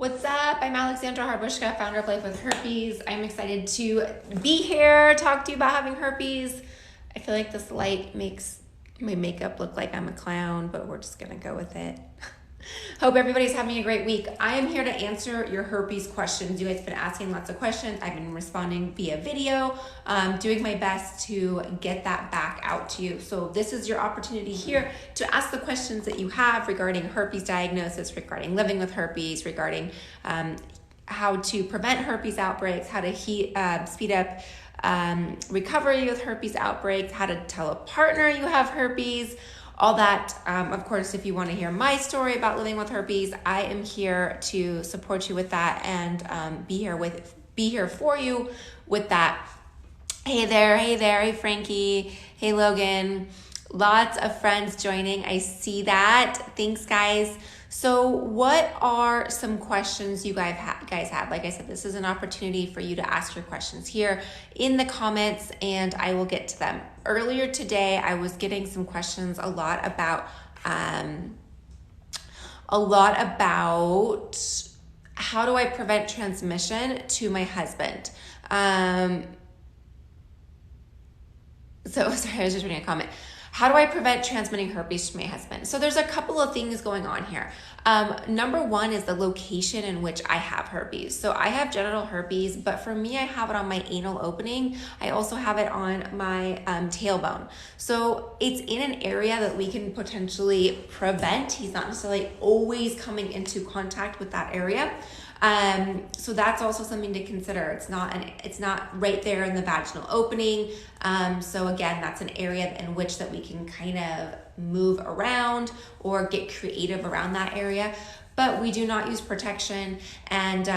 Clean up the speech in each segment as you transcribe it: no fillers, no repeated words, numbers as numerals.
What's up? I'm Alexandra Harbushka, founder of Life with Herpes. I'm excited to be here, talk to you about having herpes. I feel like this light makes my makeup look like I'm a clown, but we're just gonna go with it. Hope everybody's having a great week. I am here to answer your herpes questions. You guys have been asking lots of questions. I've been responding via video, doing my best to get that back out to you. So this is your opportunity here to ask the questions that you have regarding herpes diagnosis, regarding living with herpes, regarding how to prevent herpes outbreaks, how to speed up recovery with herpes outbreaks, how to tell a partner you have herpes, all that. Of course, if you want to hear my story about living with herpes, I am here to support you with that and be here for you with that. Hey there, hey Frankie, hey Logan. Lots of friends joining. I see that. Thanks, guys. So what are some questions you guys have? Like I said, this is an opportunity for you to ask your questions here in the comments, and I will get to them. Earlier today, I was getting some questions a lot about how do I prevent transmission to my husband. So sorry, I was just reading a comment. How do I prevent transmitting herpes to my husband? So there's a couple of things going on here. Number one is the location in which I have herpes. So I have genital herpes, but for me, I have it on my anal opening. I also have it on my tailbone. So it's in an area that we can potentially prevent. He's not necessarily always coming into contact with that area. So that's also something to consider. It's not right there in the vaginal opening. So again, that's an area in which that we can kind of move around or get creative around that area, but we do not use protection. And,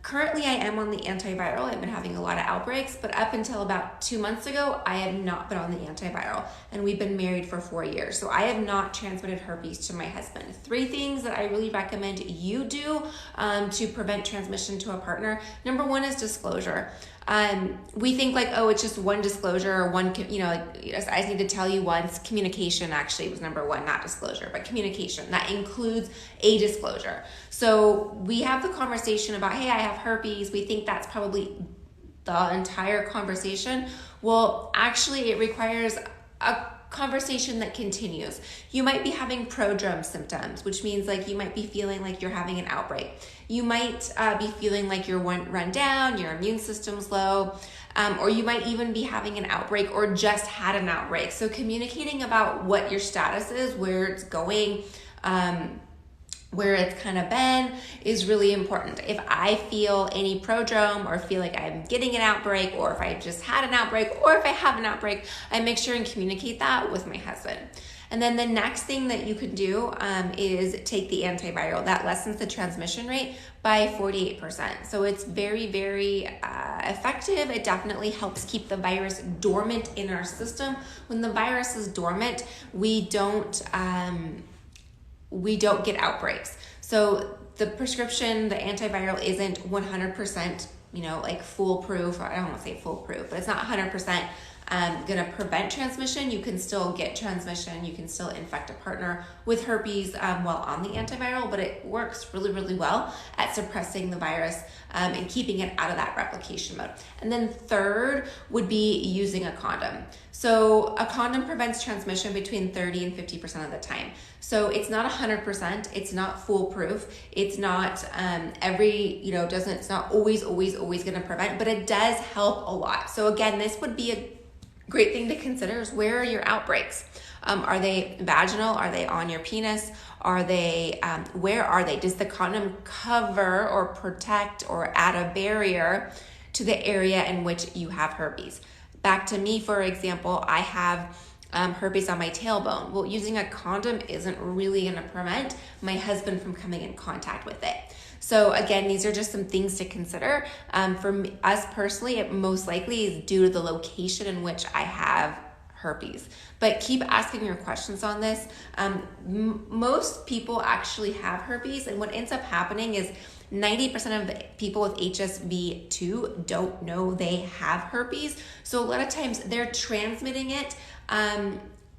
currently I am on the antiviral. I've been having a lot of outbreaks, but up until about 2 months ago, I have not been on the antiviral, and we've been married for 4 years. So I have not transmitted herpes to my husband. 3 things that I really recommend you do to prevent transmission to a partner. Number 1 is disclosure. We think like, oh, it's just one disclosure or one, I just need to tell you once. Communication actually was number 1, not disclosure, but communication. That includes a disclosure. So we have the conversation about, hey, I have herpes. We think that's probably the entire conversation. Well, actually it requires a conversation that continues. You might be having prodrome symptoms, which means like you might be feeling like you're having an outbreak. You might be feeling like you're run down, your immune system's low, or you might even be having an outbreak or just had an outbreak. So communicating about what your status is, where it's going, where it's kind of been is really important. If I feel any prodrome or feel like I'm getting an outbreak, or if I just had an outbreak, or if I have an outbreak, I make sure and communicate that with my husband. And then the next thing that you can do is take the antiviral. That lessens the transmission rate by 48%. So it's very, very effective. It definitely helps keep the virus dormant in our system. When the virus is dormant, we don't get outbreaks. So the prescription, the antiviral isn't 100%, like foolproof. I don't want to say foolproof, but it's not 100% going to prevent transmission. You can still get transmission. You can still infect a partner with herpes while on the antiviral, but it works really, really well at suppressing the virus and keeping it out of that replication mode. And then third would be using a condom. So a condom prevents transmission between 30 and 50% of the time. So it's not 100%. It's not foolproof. It's not it's not always going to prevent, but it does help a lot. So again, this would be a great thing to consider is where are your outbreaks? Are they vaginal? Are they on your penis? Are they, where are they? Does the condom cover or protect or add a barrier to the area in which you have herpes? Back to me, for example, I have herpes on my tailbone. Well, using a condom isn't really going to prevent my husband from coming in contact with it. So again, these are just some things to consider. For us personally, it most likely is due to the location in which I have herpes. But keep asking your questions on this. Most people actually have herpes, and what ends up happening is 90% of the people with HSV2 don't know they have herpes. So a lot of times they're transmitting it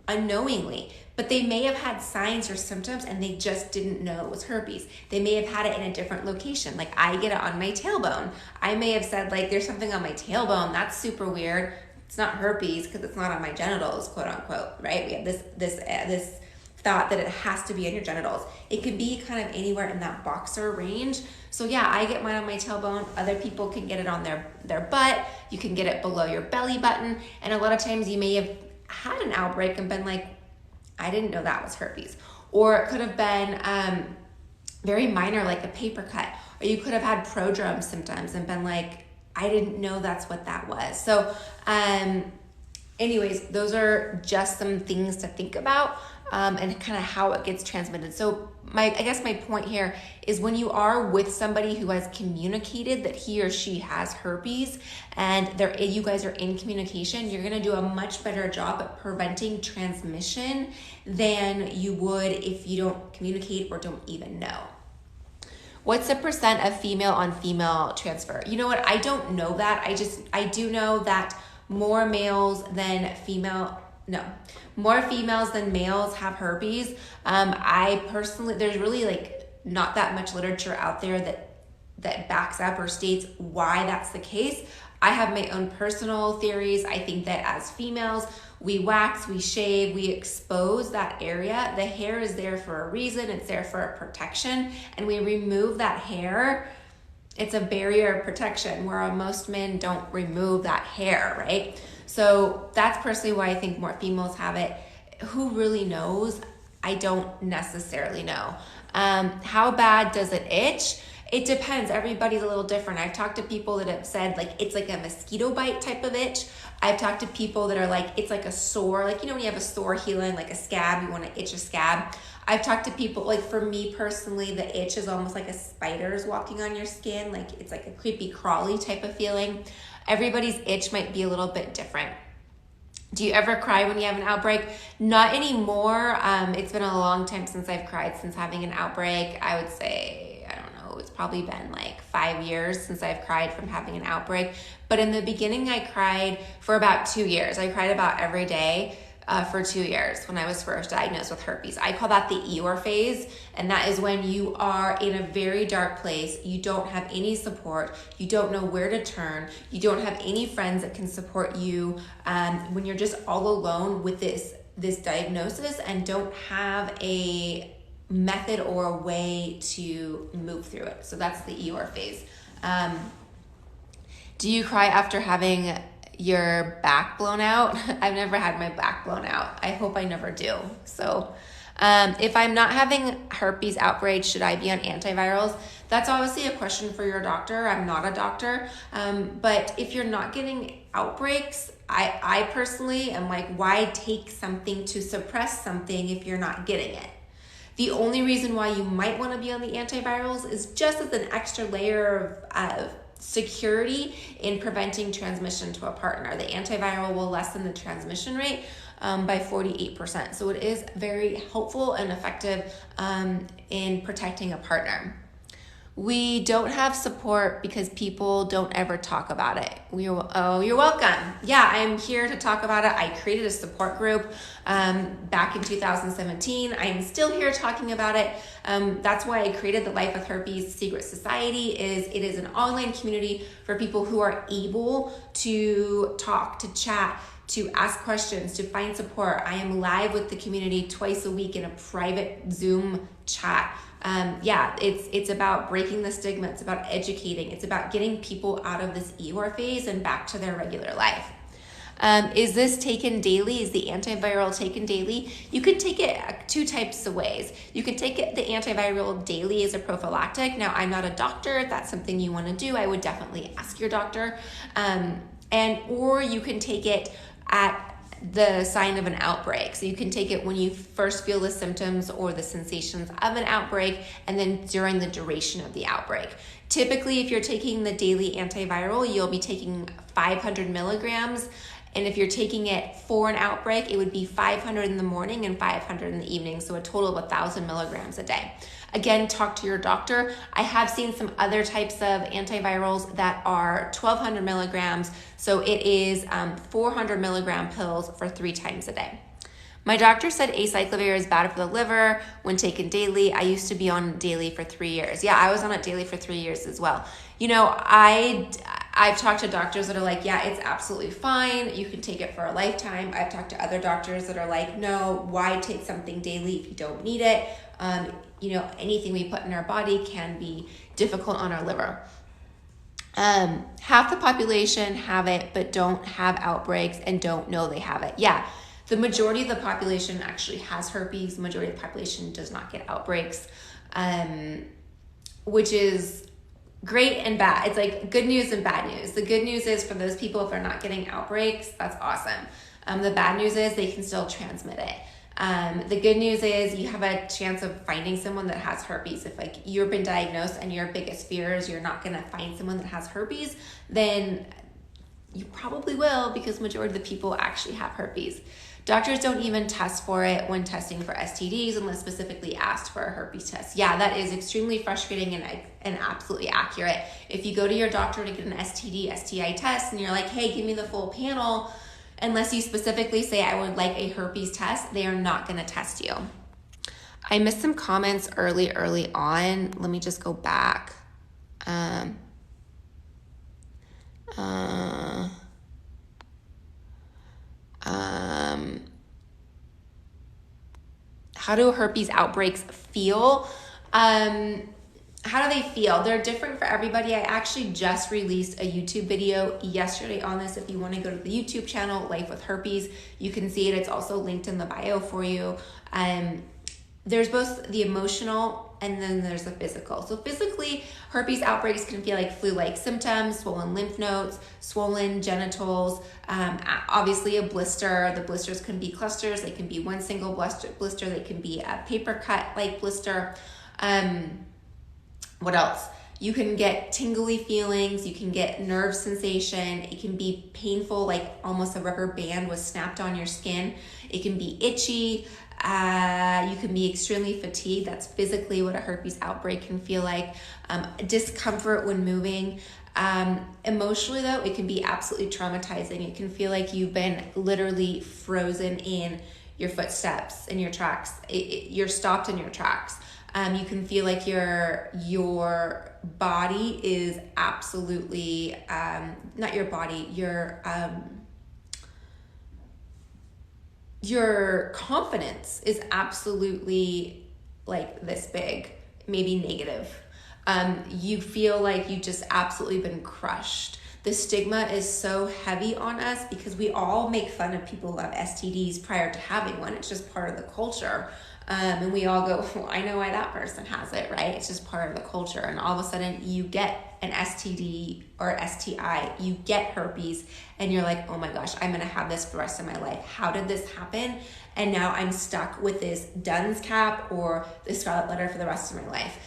unknowingly. but they may have had signs or symptoms and they just didn't know it was herpes. They may have had it in a different location. Like I get it on my tailbone. I may have said like, there's something on my tailbone. That's super weird. It's not herpes because it's not on my genitals, quote unquote, right? We have this thought that it has to be in your genitals. It can be kind of anywhere in that boxer range. So yeah, I get mine on my tailbone. Other people can get it on their butt. You can get it below your belly button. And a lot of times you may have had an outbreak and been like, I didn't know that was herpes. Or it could have been very minor, like a paper cut. Or you could have had prodrome symptoms and been like, I didn't know that's what that was. So anyways, those are just some things to think about and kind of how it gets transmitted. So I guess my point here is when you are with somebody who has communicated that he or she has herpes and you guys are in communication, you're going to do a much better job at preventing transmission than you would if you don't communicate or don't even know. What's the percent of female on female transfer? You know what? I don't know that. I do know that more females than males have herpes. I personally, there's really like not that much literature out there that backs up or states why that's the case. I have my own personal theories. I think that as females, we wax, we shave, we expose that area. The hair is there for a reason. It's there for a protection. And we remove that hair. It's a barrier of protection where most men don't remove that hair, right? So that's personally why I think more females have it. Who really knows? I don't necessarily know. How bad does it itch? It depends. Everybody's a little different. I've talked to people that have said like it's like a mosquito bite type of itch. I've talked to people that are like, it's like a sore, like, you know, when you have a sore healing, like a scab, you want to itch a scab. I've talked to people, like for me personally, the itch is almost like a spider's walking on your skin. Like it's like a creepy crawly type of feeling. Everybody's itch might be a little bit different. Do you ever cry when you have an outbreak? Not anymore. It's been a long time since I've cried since having an outbreak. I would say, I don't know, it's probably been like 5 years since I've cried from having an outbreak. But in the beginning, I cried for about 2 years. I cried about every day for 2 years when I was first diagnosed with herpes. I call that the Eeyore phase, and that is when you are in a very dark place. You don't have any support. You don't know where to turn. You don't have any friends that can support you when you're just all alone with this diagnosis and don't have a method or a way to move through it. So that's the Eeyore phase. Do you cry after having your back blown out? I've never had my back blown out. I hope I never do. So if I'm not having herpes outbreak, should I be on antivirals? That's obviously a question for your doctor. I'm not a doctor. But if you're not getting outbreaks, I personally am like, why take something to suppress something if you're not getting it? The only reason why you might want to be on the antivirals is just as an extra layer of security in preventing transmission to a partner. The antiviral will lessen the transmission rate by 48%. So it is very helpful and effective in protecting a partner. We don't have support because people don't ever talk about it. You're welcome. Yeah, I'm here to talk about it. I created a support group back in 2017. I'm still here talking about it. That's why I created the Life with Herpes Secret Society. It is an online community for people who are able to talk, to chat, to ask questions, to find support. I am live with the community twice a week in a private Zoom chat. It's about breaking the stigma. It's about educating. It's about getting people out of this Eeyore phase and back to their regular life. Is this taken daily? Is the antiviral taken daily? You could take it two types of ways. You could take the antiviral daily as a prophylactic. Now, I'm not a doctor. If that's something you want to do, I would definitely ask your doctor. Or you can take it at the sign of an outbreak. So you can take it when you first feel the symptoms or the sensations of an outbreak, and then during the duration of the outbreak. Typically, if you're taking the daily antiviral, you'll be taking 500 milligrams. And if you're taking it for an outbreak, it would be 500 in the morning and 500 in the evening. So a total of 1,000 milligrams a day. Again, talk to your doctor. I have seen some other types of antivirals that are 1,200 milligrams. So it is 400 milligram pills for 3 times a day. My doctor said acyclovir is bad for the liver when taken daily. I used to be on daily for 3 years. Yeah, I was on it daily for 3 years as well. You know, I've talked to doctors that are like, yeah, it's absolutely fine. You can take it for a lifetime. I've talked to other doctors that are like, no, why take something daily if you don't need it? You know, anything we put in our body can be difficult on our liver. Half the population have it, but don't have outbreaks and don't know they have it. Yeah, the majority of the population actually has herpes. The majority of the population does not get outbreaks, which is great and bad. It's like good news and bad news. The good news is for those people, if they're not getting outbreaks, that's awesome. The bad news is they can still transmit it. The good news is you have a chance of finding someone that has herpes. If like you've been diagnosed and your biggest fear is you're not going to find someone that has herpes, then you probably will, because majority of the people actually have herpes. Doctors don't even test for it when testing for STDs unless specifically asked for a herpes test. Yeah, that is extremely frustrating and absolutely accurate. If you go to your doctor to get an STD, STI test and you're like, hey, give me the full panel, unless you specifically say, I would like a herpes test, they are not going to test you. I missed some comments early on. Let me just go back. How do herpes outbreaks feel? How do they feel? They're different for everybody. I actually just released a YouTube video yesterday on this. If you want to go to the YouTube channel, Life with Herpes, you can see it. It's also linked in the bio for you. There's both the emotional and then there's the physical. So physically, herpes outbreaks can feel like flu-like symptoms, swollen lymph nodes, swollen genitals, obviously a blister. The blisters can be clusters. They can be one single blister. They can be a paper cut-like blister. What else? You can get tingly feelings. You can get nerve sensation. It can be painful, like almost a rubber band was snapped on your skin. It can be itchy. You can be extremely fatigued. That's physically what a herpes outbreak can feel like. Discomfort when moving. Emotionally though, it can be absolutely traumatizing. It can feel like you've been literally frozen in your footsteps, in your tracks. You're stopped in your tracks. You can feel like your body is absolutely, not your body, your confidence is absolutely like this big, maybe negative. You feel like you've just absolutely been crushed. The stigma is so heavy on us because we all make fun of people who have STDs prior to having one. It's just part of the culture. And we all go, well, I know why that person has it, right? It's just part of the culture. And all of a sudden you get an STD or STI, you get herpes, and you're like, oh my gosh, I'm going to have this for the rest of my life. How did this happen? And now I'm stuck with this Dunn's cap or this scarlet letter for the rest of my life.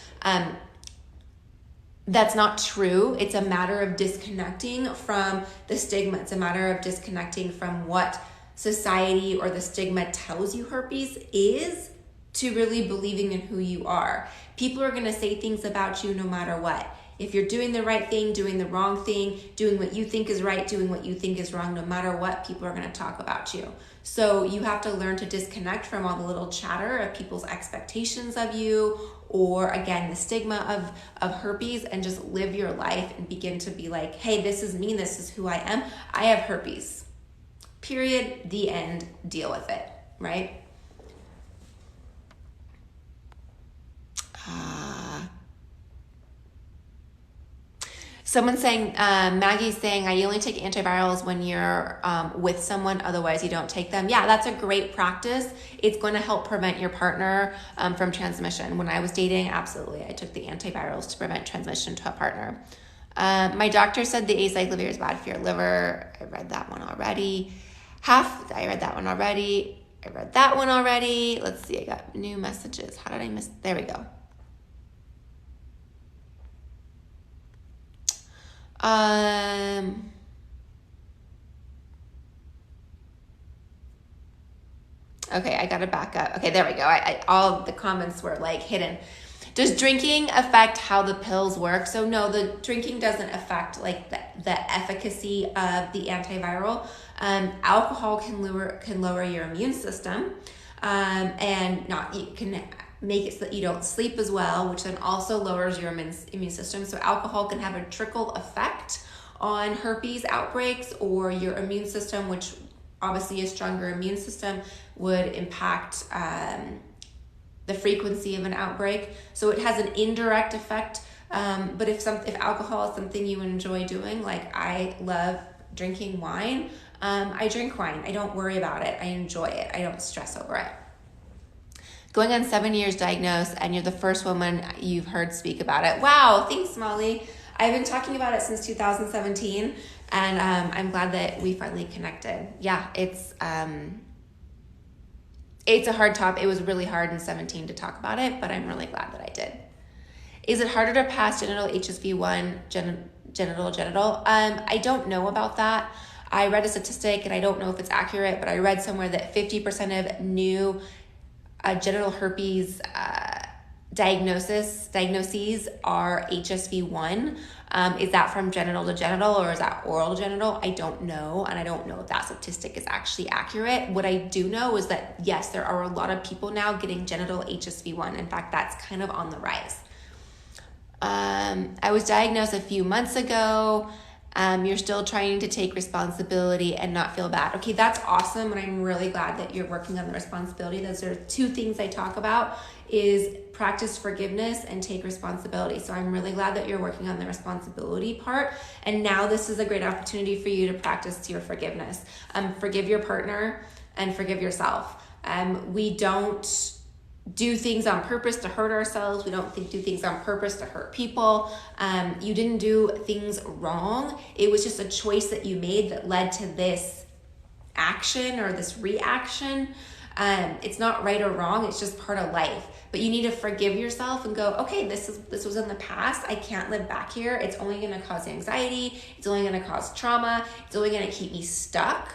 That's not true. It's a matter of disconnecting from the stigma. It's a matter of disconnecting from what society or the stigma tells you herpes is, to really believing in who you are. People are going to say things about you no matter what. If you're doing the right thing, doing the wrong thing, doing what you think is right, doing what you think is wrong, no matter what, people are going to talk about you. So you have to learn to disconnect from all the little chatter of people's expectations of you, or again, the stigma of herpes, and just live your life and begin to be like, hey, this is me, this is who I am. I have herpes. Period. The end. Deal with it, right? Someone's saying, Maggie's saying, I only take antivirals when you're with someone, otherwise you don't take them. Yeah, that's a great practice. It's going to help prevent your partner from transmission. When I was dating, absolutely, I took the antivirals to prevent transmission to a partner. My doctor said the acyclovir is bad for your liver. I read that one already. I read that one already. Let's see, I got new messages. How did I miss? There we go. Okay, I gotta back up. Okay, there we go. All the comments were like hidden. Does drinking affect how the pills work? So no, the drinking doesn't affect like the efficacy of the antiviral. Alcohol can lower your immune system, and you can make it so that you don't sleep as well, which then also lowers your immune system. So alcohol can have a trickle effect on herpes outbreaks, or your immune system, which obviously a stronger immune system would impact the frequency of an outbreak. So it has an indirect effect. But if alcohol is something you enjoy doing, like I love drinking wine, I drink wine. I don't worry about it. I enjoy it. I don't stress over it. Going on 7 years diagnosed, and you're the first woman you've heard speak about it. Wow, thanks, Molly. I've been talking about it since 2017, and I'm glad that we finally connected. Yeah, it's a hard topic. It was really hard in 17 to talk about it, but I'm really glad that I did. Is it harder to pass genital HSV1 genital? I don't know about that. I read a statistic, and I don't know if it's accurate, but I read somewhere that 50% of new genital herpes diagnoses are HSV1. Is that from genital to genital, or is that oral to genital? I don't know, and I don't know if that statistic is actually accurate. What I do know is that, yes, there are a lot of people now getting genital HSV1. In fact, that's kind of on the rise. I was diagnosed a few months ago. You're still trying to take responsibility and not feel bad. Okay, that's awesome, and I'm really glad that you're working on the responsibility. Those are two things I talk about, is practice forgiveness and take responsibility. So I'm really glad that you're working on the responsibility part, and now this is a great opportunity for you to practice your forgiveness. Forgive your partner and forgive yourself. We don't do things on purpose to hurt ourselves. We don't do things on purpose to hurt people. You didn't do things wrong. It was just a choice that you made that led to this action or this reaction. It's not right or wrong. It's just part of life. But you need to forgive yourself and go, okay, this was in the past. I can't live back here. It's only going to cause anxiety. It's only going to cause trauma. It's only going to keep me stuck.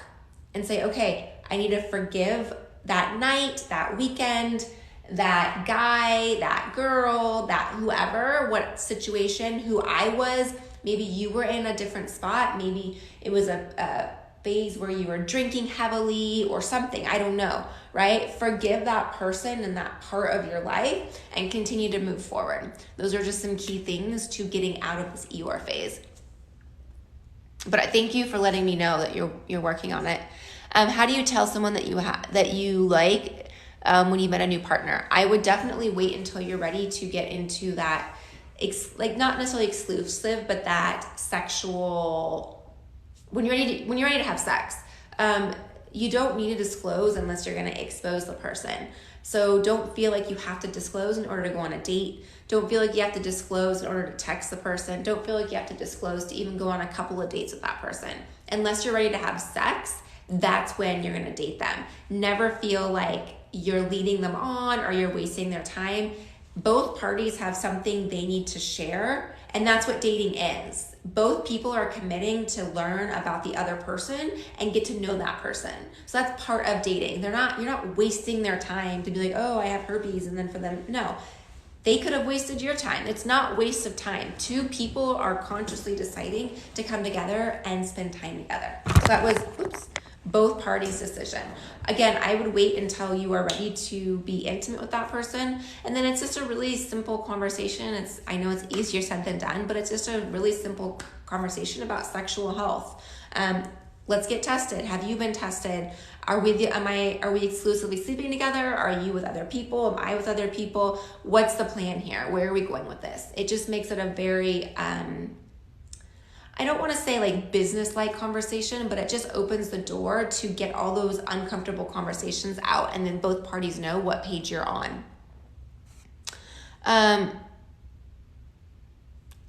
And say, okay, I need to forgive that night, that weekend, that guy, that girl, that whoever, what situation, who I was. Maybe you were in a different spot. Maybe it was a phase where you were drinking heavily or something. I don't know, right? Forgive that person and that part of your life and continue to move forward. Those are just some key things to getting out of this Eeyore phase. But I thank you for letting me know that you're working on it. How do you tell someone that you like when you met a new partner? I would definitely wait until you're ready to get into that, not necessarily exclusive, but that sexual. When you're ready to have sex, you don't need to disclose unless you're going to expose the person. So don't feel like you have to disclose in order to go on a date. Don't feel like you have to disclose in order to text the person. Don't feel like you have to disclose to even go on a couple of dates with that person. Unless you're ready to have sex, that's when you're going to date them. Never feel like you're leading them on or you're wasting their time. Both parties have something they need to share, and that's what dating is. Both people are committing to learn about the other person and get to know that person. So that's part of dating. You're not wasting their time to be like, oh, I have herpes, and then for them, no. They could have wasted your time. It's not waste of time. Two people are consciously deciding to come together and spend time together. So that was, both parties' decision. Again, I would wait until you are ready to be intimate with that person. And then it's just a really simple conversation. I know it's easier said than done, but it's just a really simple conversation about sexual health. Let's get tested. Have you been tested? Are we exclusively sleeping together? Are you with other people? Am I with other people? What's the plan here? Where are we going with this? It just makes it a very, I don't want to say like business-like conversation, but it just opens the door to get all those uncomfortable conversations out, and then both parties know what page you're on.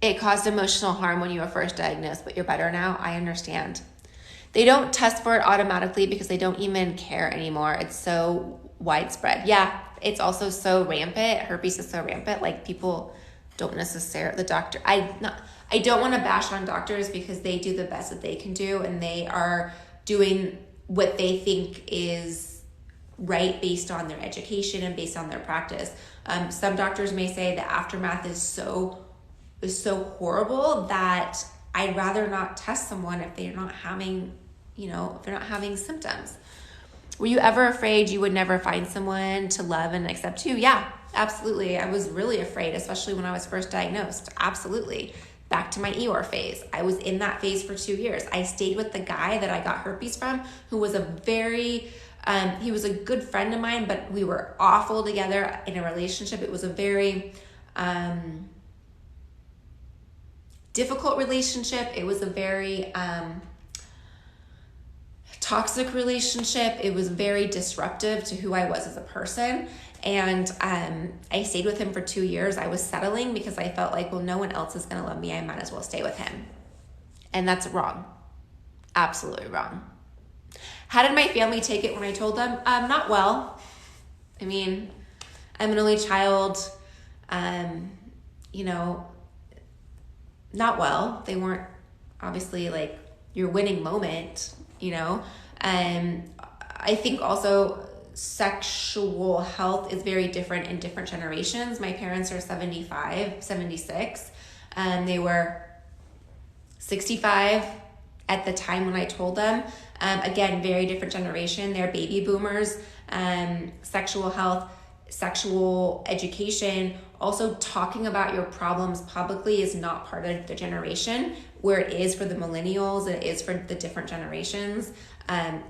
It caused emotional harm when you were first diagnosed, but you're better now. I understand. They don't test for it automatically because they don't even care anymore. It's so widespread. Yeah, it's also so rampant. Herpes is so rampant. Like people don't necessarily, the doctor, I don't want to bash on doctors because they do the best that they can do, and they are doing what they think is right based on their education and based on their practice. Some doctors may say the aftermath is so horrible that I'd rather not test someone if they're not having, if they're not having symptoms. Were you ever afraid you would never find someone to love and accept you? Yeah, absolutely. I was really afraid, especially when I was first diagnosed. Absolutely. Back to my Eeyore phase. I was in that phase for 2 years. I stayed with the guy that I got herpes from, who was he was a good friend of mine, but we were awful together in a relationship. It was a very difficult relationship. It was a very toxic relationship. It was very disruptive to who I was as a person. And I stayed with him for 2 years. I was settling because I felt like, well, no one else is going to love me. I might as well stay with him. And that's wrong. Absolutely wrong. How did my family take it when I told them? Not well. I mean, I'm an only child. Not well. They weren't obviously like your winning moment, I think also sexual health is very different in different generations. My parents are 75, 76. They were 65 at the time when I told them. Again, very different generation. They're baby boomers. Sexual health, sexual education, also talking about your problems publicly is not part of the generation, where it is for the millennials, it is for the different generations.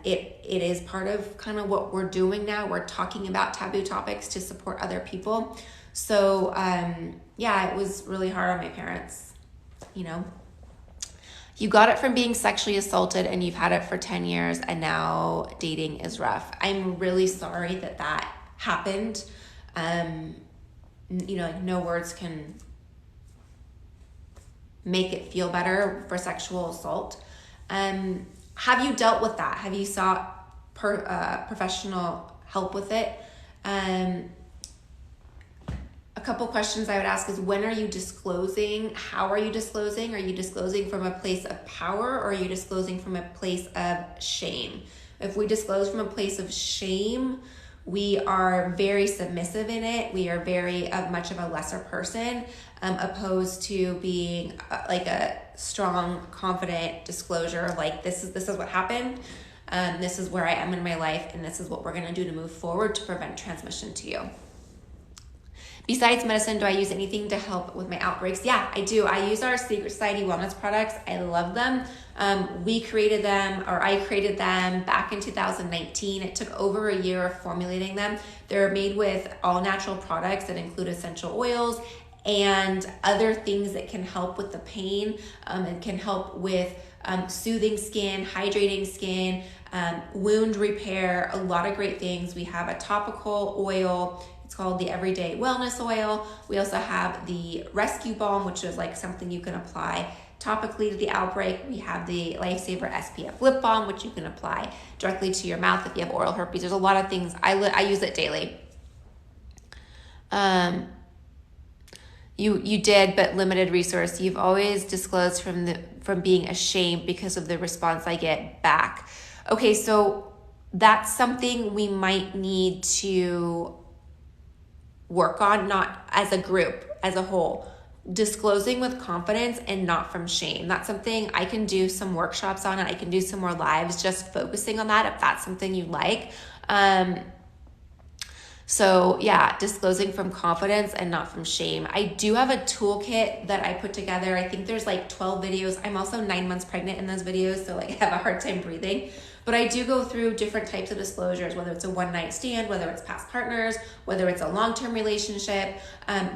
It is part of kind of what we're doing now. We're talking about taboo topics to support other people. So it was really hard on my parents, You got it from being sexually assaulted and you've had it for 10 years and now dating is rough. I'm really sorry that happened. No words can make it feel better for sexual assault. Have you dealt with that? Have you sought professional help with it? A couple questions I would ask is, when are you disclosing? How are you disclosing? Are you disclosing from a place of power, or are you disclosing from a place of shame? If we disclose from a place of shame, we are very submissive in it. We are very much of a lesser person, opposed to being like a strong, confident disclosure of like, this is what happened. This is where I am in my life, and this is what we're going to do to move forward to prevent transmission to you. Besides medicine, do I use anything to help with my outbreaks? Yeah, I do. I use our Secret Society wellness products. I love them. I created them back in 2019. It took over a year of formulating them. They're made with all natural products that include essential oils and other things that can help with the pain and can help with soothing skin, hydrating skin, wound repair, a lot of great things. We have a topical oil. It's called the Everyday Wellness Oil. We also have the Rescue Balm, which is like something you can apply topically to the outbreak. We have the Lifesaver SPF Lip Balm, which you can apply directly to your mouth if you have oral herpes. There's a lot of things. I use it daily. You did, but limited resource. You've always disclosed from being ashamed because of the response I get back. Okay, so that's something we might need to work on, not as a group, as a whole. Disclosing with confidence and not from shame. That's something I can do some workshops on, and I can do some more lives just focusing on that if that's something you like. Disclosing from confidence and not from shame. I do have a toolkit that I put together. I think there's like 12 videos. I'm also 9 months pregnant in those videos, so like I have a hard time breathing. But I do go through different types of disclosures, whether it's a one-night stand, whether it's past partners, whether it's a long-term relationship,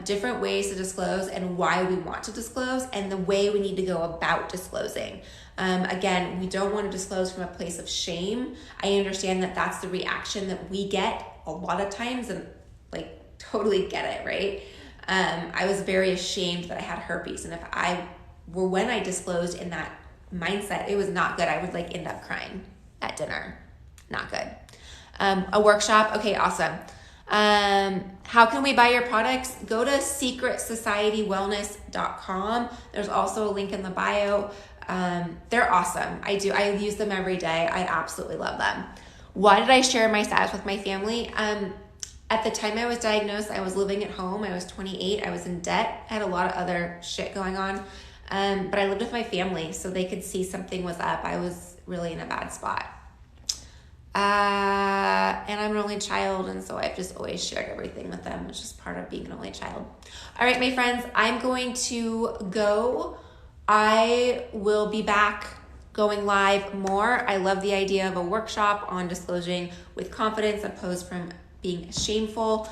different ways to disclose and why we want to disclose and the way we need to go about disclosing. Again, we don't want to disclose from a place of shame. I understand that that's the reaction that we get a lot of times, and like totally get it, right? I was very ashamed that I had herpes, and when I disclosed in that mindset, it was not good. I would like end up crying at dinner. Not good. A workshop. Okay, awesome. How can we buy your products? Go to secretsocietywellness.com. There's also a link in the bio. They're awesome. I use them every day. I absolutely love them. Why did I share my status with my family? At the time I was diagnosed, I was living at home. I was 28. I was in debt. I had a lot of other shit going on. But I lived with my family so they could see something was up. I was really in a bad spot. And I'm an only child, and so I've just always shared everything with them. It's just part of being an only child. All right, my friends, I'm going to go. I will be back going live more. I love the idea of a workshop on disclosing with confidence opposed from being shameful.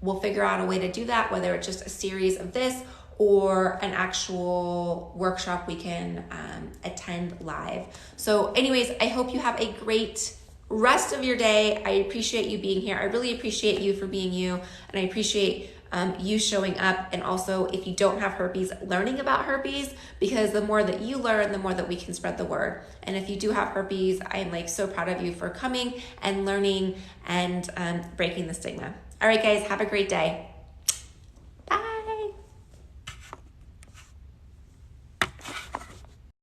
We'll figure out a way to do that, whether it's just a series of this or an actual workshop we can attend live. So anyways, I hope you have a great rest of your day. I appreciate you being here. I really appreciate you for being you, and I appreciate you showing up. And also, if you don't have herpes, learning about herpes, because the more that you learn, the more that we can spread the word. And if you do have herpes, I am like so proud of you for coming and learning and breaking the stigma. All right, guys, have a great day.